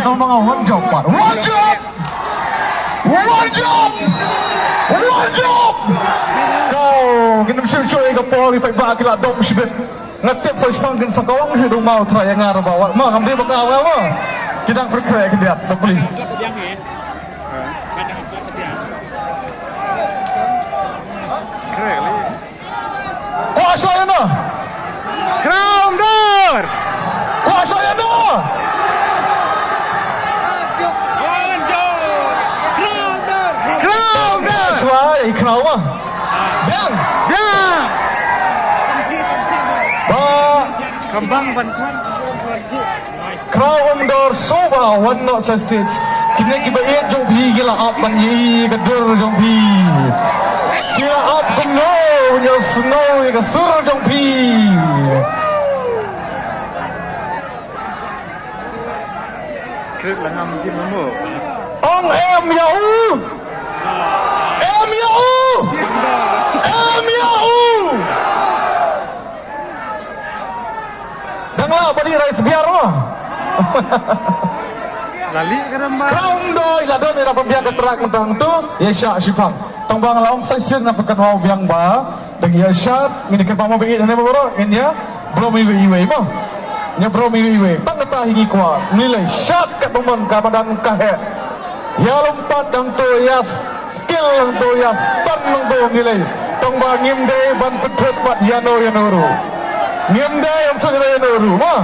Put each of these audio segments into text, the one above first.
Ang mga one job pa. One job! One job! One job! Kau, ginamsyur-syur ka po, ipag-bagi la dom sibit. Ngatip sa ispanggin sa kawang hidung mau traya nga rabawa. Mga kamdi magkawa mo. Kidang perkaya kediat, nabeli. Kuasa yan na! Crown door! Kuasa yan na! Crown door! Suara ikrau mah. Biang! Biang! Kembang bantuan. Crown door soba one not stage. Kini kiba iet jong pi gila up ban yi kadur jong pi. Gila up kuno nya snow ya sur jong pi. Krek lah ham kim mo. Ong em ya u. Em ya u. Em ya u. Danglah badi rice biar mah. Lali keramba. Crown door ila don ila pembiang keterak tentang tu ya syak sipang. Tembang laung session na pekan mau biang ba. Dan ya syak ngini ke pamo bengit hane boro ini ya. Bro mi iwe mo. Nya bro mi iwe. Tang kata hingi kuat. Nilai syak kat pemon ka padang kahe. Ya lompat dang tu ya skill dang tu ya stun dang tu nilai. Tembang ngim de ban pedret pat yano yanuru. Ngim de yang tu yanuru mah.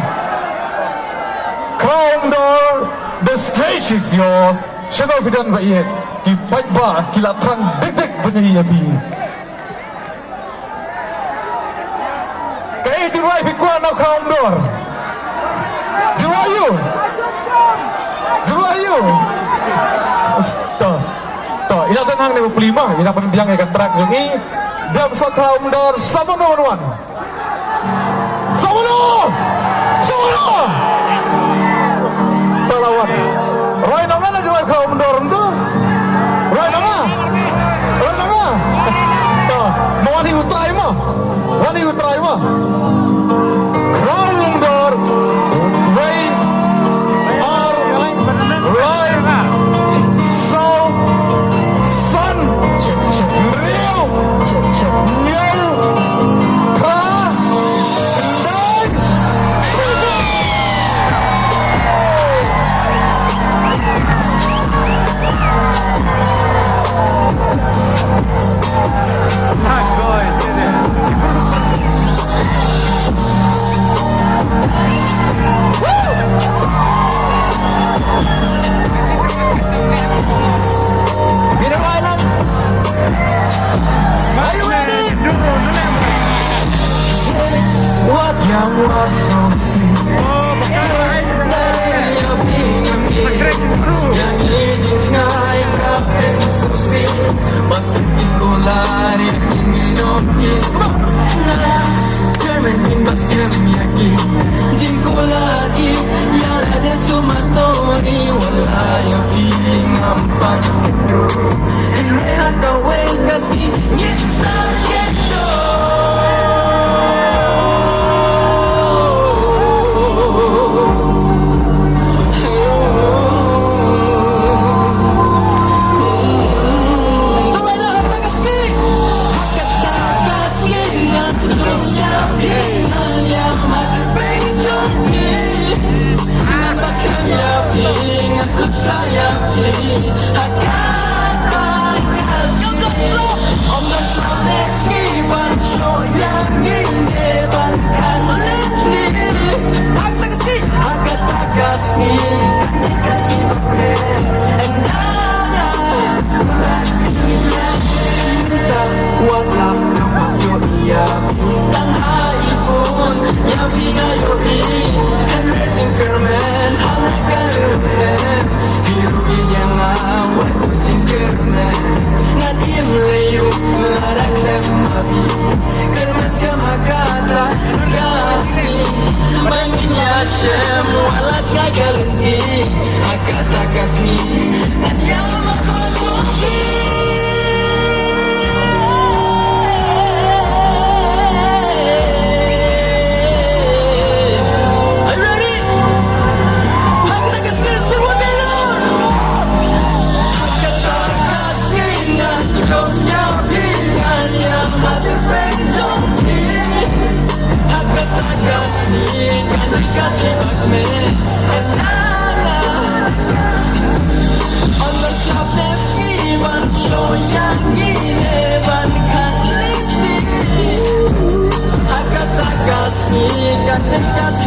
Crown door, the stage is yours. Shadow bidan ba iye. Ki pagba kila trang dik punya iyapi. Kay tiwai pikwa na crown door. Juayu. Juayu. To, ila tenang ni pelima, ila pendiang ikan track jungi. Dam sa crown door sama no. Sama. Lawan. Roy nonga na jual kau mendorong tu. Roy nonga. Tuh, mau wani utrai mah. Crown door. Roy. Roy. So. Sun. Real. New. Pra. What yang was so sweet. Yang izin ngai kapten susi. Mas particular yang ingin oke. Kermen imbas kemiyaki. Jin kolari yang ada sumatoni wala yang feeling ampan itu. And when I go away kasi nyisa keto. Hashem, wala gagalasi, akatakasmi, at yaman makotuki.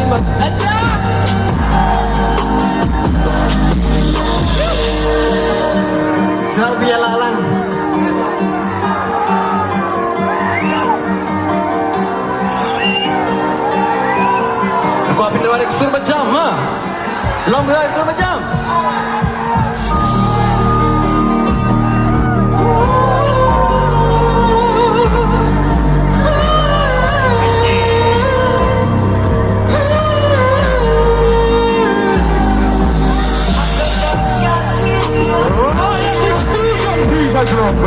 Simba. Attack! Selalu biar lalang. Aku akan tarik sur macam, ha? Long berai sur macam. Bisa dulu,